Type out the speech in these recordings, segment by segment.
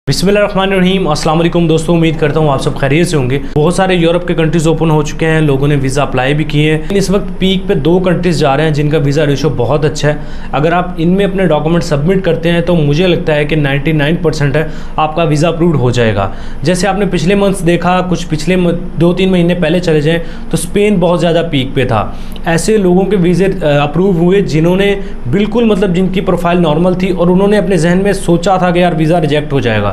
बिस्मिल्लाहिर्रहमानिर्रहीम अस्सलाम वालेकुम दोस्तों, उम्मीद करता हूँ आप सब खैरियत से होंगे। बहुत सारे यूरोप के कंट्रीज़ ओपन हो चुके हैं, लोगों ने वीज़ा अप्लाई भी किए हैं। इस वक्त पीक पे 2 कंट्रीज़ जा रहे हैं जिनका वीज़ा रेशो बहुत अच्छा है। अगर आप इनमें अपने डॉक्यूमेंट सबमिट करते हैं तो मुझे लगता है कि 99% है आपका वीज़ा अप्रूव्ड हो जाएगा। जैसे आपने पिछले मंथ्स देखा, कुछ पिछले 2-3 महीने पहले चले जाएँ तो स्पेन बहुत ज़्यादा पीक पे था। ऐसे लोगों के वीज़े अप्रूव हुए जिन्होंने बिल्कुल मतलब जिनकी प्रोफाइल नॉर्मल थी और उन्होंने अपने जहन में सोचा था कि यार वीज़ा रिजेक्ट हो जाएगा।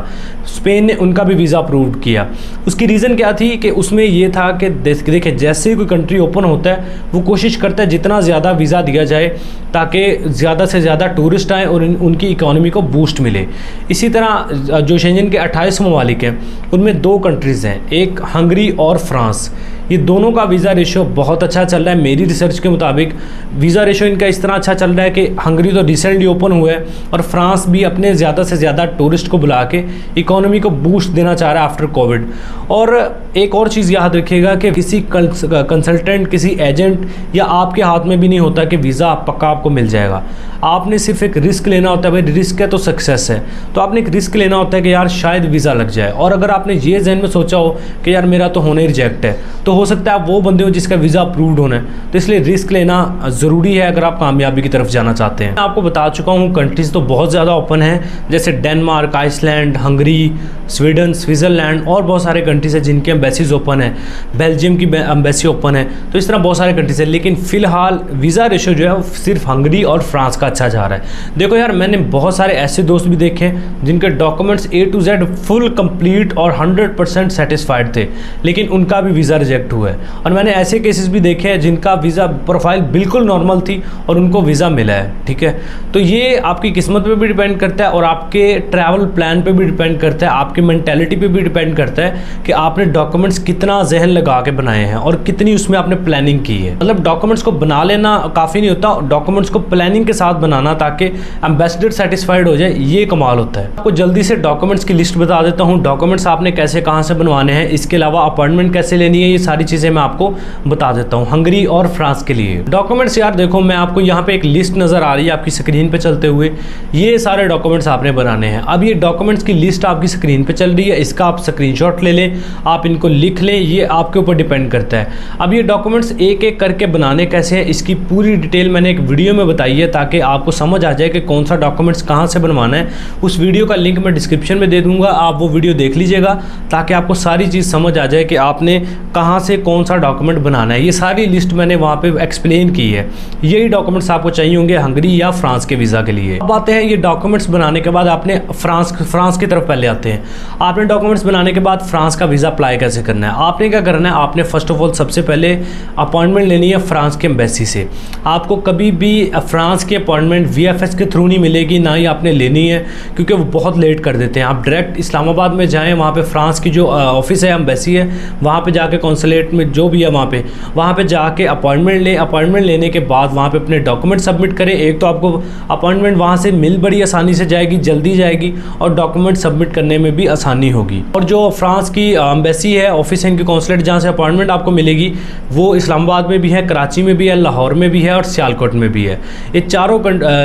स्पेन ने उनका भी वीज़ा अप्रूव किया। उसकी रीज़न क्या थी कि उसमें ये था कि देखिए जैसे ही कोई कंट्री ओपन होता है वो कोशिश करता है जितना ज़्यादा वीज़ा दिया जाए ताकि ज़्यादा से ज़्यादा टूरिस्ट आएँ और उनकी इकॉनमी को बूस्ट मिले। इसी तरह जो शेंजन के 28 ममालिक हैं उनमें 2 कंट्रीज़ हैं, एक हंगरी और फ्रांस। ये दोनों का वीज़ा रेशो बहुत अच्छा चल रहा है। मेरी रिसर्च के मुताबिक वीज़ा रेशो इनका इस तरह अच्छा चल रहा है कि हंगरी तो रिसेंटली ओपन हुआ है और फ्रांस भी अपने ज़्यादा से ज़्यादा टूरिस्ट को बुला के इकोनॉमी को बूस्ट देना चाह रहा है आफ्टर कोविड। और एक और चीज़ याद रखिएगा कि किसी कंसल्टेंट, किसी एजेंट या आपके हाथ में भी नहीं होता कि वीज़ा पक्का आपको मिल जाएगा। आपने सिर्फ एक रिस्क लेना होता है। भाई रिस्क है तो सक्सेस है, तो आपने एक रिस्क लेना होता है कि यार शायद वीज़ा लग जाए। और अगर आपने ये जहन में सोचा हो कि यार मेरा तो होने रिजेक्ट है, तो हो सकता है आप वो बंदे हो जिसका वीज़ा अप्रूव्ड होना है। तो इसलिए रिस्क लेना ज़रूरी है अगर आप कामयाबी की तरफ जाना चाहते हैं। मैं आपको बता चुका हूँ कंट्रीज़ तो बहुत ज़्यादा ओपन है, जैसे Denmark, Iceland, Hungary, Sweden, Switzerland और बहुत सारे कंट्रीज़ हैं जिनके एम्बेसीज ओपन है। बेल्जियम की एम्बेसी ओपन है। तो इस तरह बहुत सारे कंट्रीज़ हैं, लेकिन फ़िलहाल वीज़ा रेशो जो है वो सिर्फ हंगरी और फ्रांस का अच्छा जा रहा है। देखो यार, मैंने बहुत सारे ऐसे दोस्त भी देखे हैं जिनके documents A to Z full complete और 100% सेटिस्फाइड थे, लेकिन उनका भी वीज़ा रिजेक्ट हुआ है। और मैंने ऐसे केसेस भी देखे हैं जिनका वीज़ा प्रोफाइल बिल्कुल नॉर्मल थी और उनको वीज़ा मिला है। ठीक है, तो ये आपकी किस्मत पे भी डिपेंड करता है और आपके ट्रैवल प्लान पे भी डिपेंड करता है, आपकी मेंटालिटी पे भी डिपेंड करता है कि आपने डॉक्यूमेंट्स कितना जहन लगा के बनाए हैं और कितनी उसमें आपने प्लानिंग की है। मतलब डॉक्यूमेंट्स को बना लेना काफ़ी नहीं होता, डॉक्यूमेंट्स को प्लानिंग के साथ बनाना ताकि एम्बेसडर सेटिस्फाइड हो जाए, ये कमाल होता है। आपको जल्दी से डॉक्यूमेंट्स की लिस्ट बता देता हूँ। डॉक्यूमेंट्स आपने कैसे कहाँ से बनवाने हैं, इसके अलावा अपॉइंटमेंट कैसे लेनी है, ये सारी चीज़ें मैं आपको बता देता हूँ हंगरी और फ्रांस के लिए। डॉक्यूमेंट्स यार देखो, मैं आपको यहाँ पे एक लिस्ट नज़र आ रही है आपकी स्क्रीन पे चलते हुए, ये सारे डॉक्यूमेंट्स आपने बनाने हैं। अब ये डॉक्यूमेंट्स की लिस्ट आपकी स्क्रीन पे चल रही है, इसका आप स्क्रीनशॉट ले लें, आप इनको लिख लें, ये आपके ऊपर डिपेंड करता है। अब ये डॉक्यूमेंट्स एक एक करके बनाने कैसे हैं, इसकी पूरी डिटेल मैंने एक वीडियो में बताई है ताकि आपको समझ आ जाए कि कौन सा डॉक्यूमेंट्स कहाँ से बनवाना है। उस वीडियो का लिंक मैं डिस्क्रिप्शन में दे दूँगा, आप वो वीडियो देख लीजिएगा ताकि आपको सारी चीज़ समझ आ जाए कि आपने कहाँ से कौन सा डॉक्यूमेंट बनाना है। ये सारी लिस्ट मैंने वहाँ पे एक्सप्लेन की है। यही डॉक्यूमेंट्स आपको चाहिए होंगे हंगरी या फ्रांस के वीज़ा के लिए। अब आते हैं ये डॉक्यूमेंट्स बनाने के बाद आपने फ्रांस की तरफ पहले आते हैं। आपने डॉक्यूमेंट्स बनाने के बाद फ्रांस का वीज़ा अप्लाई कैसे करना है। आपने क्या करना है, आपने फर्स्ट ऑफ ऑल सबसे पहले अपॉइंटमेंट लेनी है फ्रांस के एम्बेसी से। आपको कभी भी फ्रांस की अपॉइंटमेंट VFS के थ्रू नहीं मिलेगी, ना ही आपने लेनी है, क्योंकि वो बहुत लेट कर देते हैं। आप डायरेक्ट इस्लामाबाद में जाएँ, वहाँ पर फ्रांस की जो ऑफिस है, एम्बेसी है, वहाँ पर जाके कॉन्सुलेट में जो भी है वहाँ पे जाके अपॉइंटमेंट लें। अपॉइंटमेंट लेने के बाद वहाँ पे अपने डॉक्यूमेंट सबमिट करें। एक तो आपको अपॉइंटमेंट वहाँ से मिल बड़ी आसानी से जाएगी, जल्दी जाएगी और डॉक्यूमेंट सबमिट करने में भी आसानी होगी। और जो फ्रांस की एम्बेसी है, ऑफिस है, इनकी कॉन्सुलेट जहाँ से अपॉइंटमेंट आपको मिलेगी, वो इस्लामाबाद में भी है, कराची में भी है, लाहौर में भी है और सियालकोट में भी है। ये चारों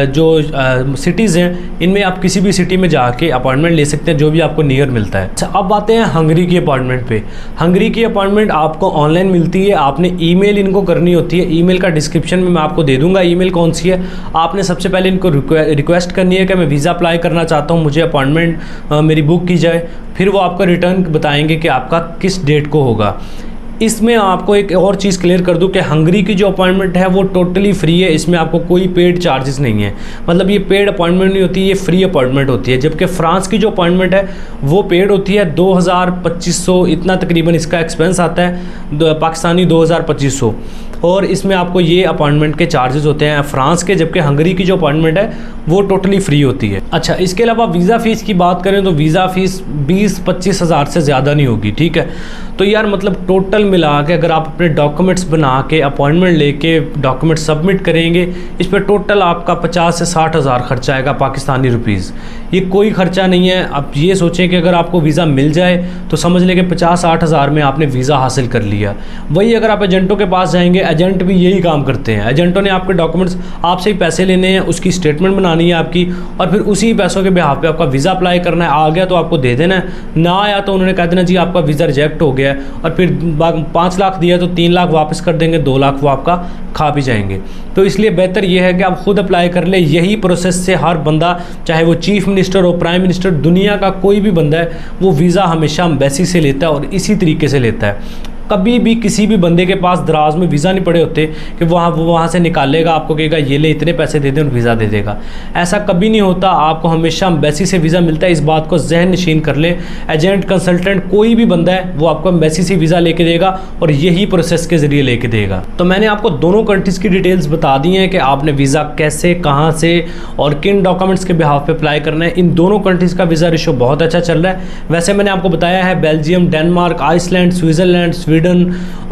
जो सिटीज़ हैं, इनमें आप किसी भी सिटी में जाके अपॉइंटमेंट ले सकते हैं जो भी आपको नियर मिलता है। अच्छा, अब आते हैं हंगरी की अपॉइंटमेंट पे। हंगरी की अपॉइंटमेंट आपको ऑनलाइन मिलती है, आपने ईमेल इनको करनी होती है। ईमेल का डिस्क्रिप्शन में मैं आपको दे दूंगा ईमेल कौन सी है। आपने सबसे पहले इनको रिक्वेस्ट करनी है कि मैं वीज़ा अप्लाई करना चाहता हूँ, मुझे अपॉइंटमेंट मेरी बुक की जाए। फिर वो आपका रिटर्न बताएंगे कि आपका किस डेट को होगा। इसमें आपको एक और चीज़ क्लियर कर दूं कि हंगरी की जो अपॉइंटमेंट है वो टोटली फ्री है, इसमें आपको कोई पेड चार्जेस नहीं है। मतलब ये पेड अपॉइंटमेंट नहीं होती, ये फ्री अपॉइंटमेंट होती है। जबकि फ्रांस की जो अपॉइंटमेंट है वो पेड होती है, 2000-2500 इतना तकरीबन इसका एक्सपेंस आता है, पाकिस्तानी 2000-2500। और इसमें आपको ये अपॉइंटमेंट के चार्जेस होते हैं फ्रांस के, जबकि हंगरी की जो अपॉइंटमेंट है वो टोटली फ्री होती है। अच्छा, इसके अलावा वीज़ा फ़ीस की बात करें तो वीज़ा फ़ीस 20-25 हज़ार से ज़्यादा नहीं होगी। ठीक है, तो यार मतलब टोटल मिला के अगर आप अपने डॉक्यूमेंट्स बना के अपॉइंटमेंट लेके डॉक्यूमेंट सबमिट करेंगे, इस पर टोटल आपका 50 से 60 हज़ार खर्चा आएगा पाकिस्तानी रुपीज़। ये कोई ख़र्चा नहीं है। आप ये सोचें कि अगर आपको वीज़ा मिल जाए तो समझ लें कि 50-60 हज़ार में आपने वीज़ा हासिल कर लिया। वही अगर आप एजेंटों के पास जाएंगे, एजेंट भी यही काम करते हैं। एजेंटों ने आपके डॉक्यूमेंट्स आपसे ही पैसे लेने हैं, उसकी स्टेटमेंट बनानी है आपकी, और फिर उसी पैसों के बिहाफ पे आपका वीज़ा अप्लाई करना है। आ गया तो आपको दे देना है, ना आया तो उन्होंने कह देना जी आपका वीज़ा रिजेक्ट हो गया है, और फिर 5 लाख दिया तो 3 लाख वापस कर देंगे, 2 लाख वो आपका खा भी जाएंगे। तो इसलिए बेहतर ये है कि आप खुद अप्लाई कर ले। यही प्रोसेस से हर बंदा, चाहे वो चीफ मिनिस्टर हो, प्राइम मिनिस्टर, दुनिया का कोई भी बंदा है, वो वीज़ा हमेशा एम्बेसी से लेता है और इसी तरीके से लेता है। कभी भी किसी भी बंदे के पास दराज में वीज़ा नहीं पड़े होते कि वो वहाँ से निकालेगा, आपको कहेगा ये ले इतने पैसे दे दें और वीज़ा दे देगा। ऐसा कभी नहीं होता। आपको हमेशा एम्बेसी से वीज़ा मिलता है, इस बात को जहन नशीन कर लें। एजेंट, कंसल्टेंट, कोई भी बंदा है वो आपको एम्बेसी से वीज़ा लेके देगा और यही प्रोसेस के ज़रिए लेके देगा। तो मैंने आपको दोनों कंट्रीज़ की डिटेल्स बता दी हैं कि आपने वीज़ा कैसे, कहाँ से और किन डॉक्यूमेंट्स के बिहाफ पे अप्लाई करना है। इन दोनों कंट्रीज़ का वीज़ा रेशो बहुत अच्छा चल रहा है। वैसे मैंने आपको बताया है Belgium, Denmark, Iceland, Switzerland, Sweden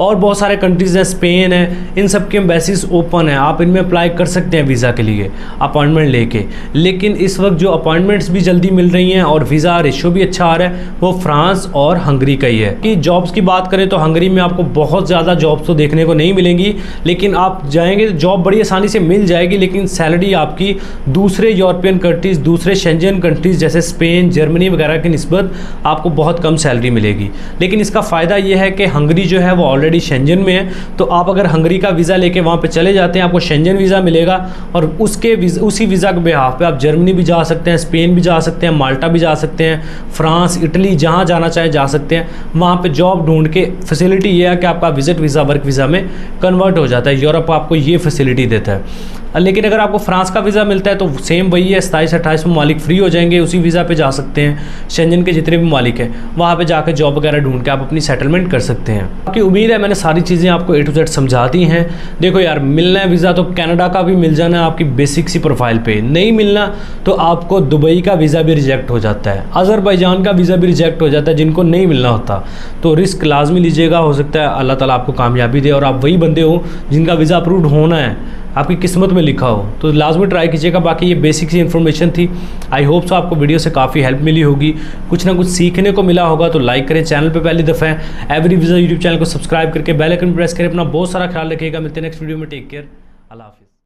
और बहुत सारे कंट्रीज़ हैं, स्पेन है, इन सब के एम्बेसीज ओपन है। आप इनमें अप्लाई कर सकते हैं वीज़ा के लिए अपॉइंटमेंट लेके। लेकिन इस वक्त जो अपॉइंटमेंट्स भी जल्दी मिल रही हैं और वीज़ा रेशो भी अच्छा आ रहा है वो फ्रांस और हंगरी का ही है। कि जॉब्स की बात करें तो हंगरी में आपको बहुत ज़्यादा जॉब्स तो देखने को नहीं मिलेंगी, लेकिन आप जाएंगे तो जॉब बड़ी आसानी से मिल जाएगी, लेकिन सैलरी आपकी दूसरे यूरोपियन कंट्रीज़, दूसरे शेंजन कंट्रीज़ जैसे स्पेन, जर्मनी वगैरह की निस्बत आपको बहुत कम सैलरी मिलेगी। लेकिन इसका फ़ायदा यह है कि हंगरी जो है वो ऑलरेडी शेंजन में है, तो आप अगर हंगरी का वीज़ा लेके वहाँ पे चले जाते हैं आपको शेंजन वीज़ा मिलेगा, और उसी वीज़ा के बिहाफ पे आप जर्मनी भी जा सकते हैं, स्पेन भी जा सकते हैं, माल्टा भी जा सकते हैं, फ्रांस, इटली, जहाँ जाना चाहे जा सकते हैं। वहाँ पे जॉब ढूंढ के फैसिलिटी ये है कि आपका विजिट वीज़ा वर्क वीज़ा में कन्वर्ट हो जाता है। यूरोप आपको ये फैसिलिटी देता है। लेकिन अगर आपको फ्रांस का वीज़ा मिलता है तो सेम वही है, 27-28 ममालिक फ्री हो जाएंगे, उसी वीज़ा पे जा सकते हैं। शेंजन के जितने भी ममालिक हैं वहाँ पे जाकर जॉब वगैरह ढूंढ के आप अपनी सेटलमेंट कर सकते हैं। आपकी उम्मीद है मैंने सारी चीज़ें आपको A to Z समझा दी हैं। देखो यार, मिलना है वीज़ा तो कनाडा का भी मिल जाना है आपकी बेसिक सी प्रोफाइल पे, नहीं मिलना तो आपको दुबई का वीज़ा भी रिजेक्ट हो जाता है, अज़रबैजान का वीज़ा भी रिजेक्ट हो जाता है, जिनको नहीं मिलना होता। तो रिस्क लाजमी लीजिएगा, हो सकता है अल्लाह ताला आपको कामयाबी दे और आप वही बंदे हो जिनका वीज़ा अप्रूव होना है, आपकी किस्मत में लिखा हो। तो लाजमी ट्राई कीजिएगा। बाकी ये बेसिक सी इन्फॉर्मेशन थी। आई होप सो आपको वीडियो से काफ़ी हेल्प मिली होगी, कुछ ना कुछ सीखने को मिला होगा। तो लाइक करें, चैनल पे पहली दफ़ा है एवरी वीज़ा यूट्यूब चैनल को सब्सक्राइब करके बेल आइकन प्रेस करें। अपना बहुत सारा ख्याल रखिएगा। मिलते हैं नेक्स्ट वीडियो में। टेक केयर, अल्लाह हाफ़िज़।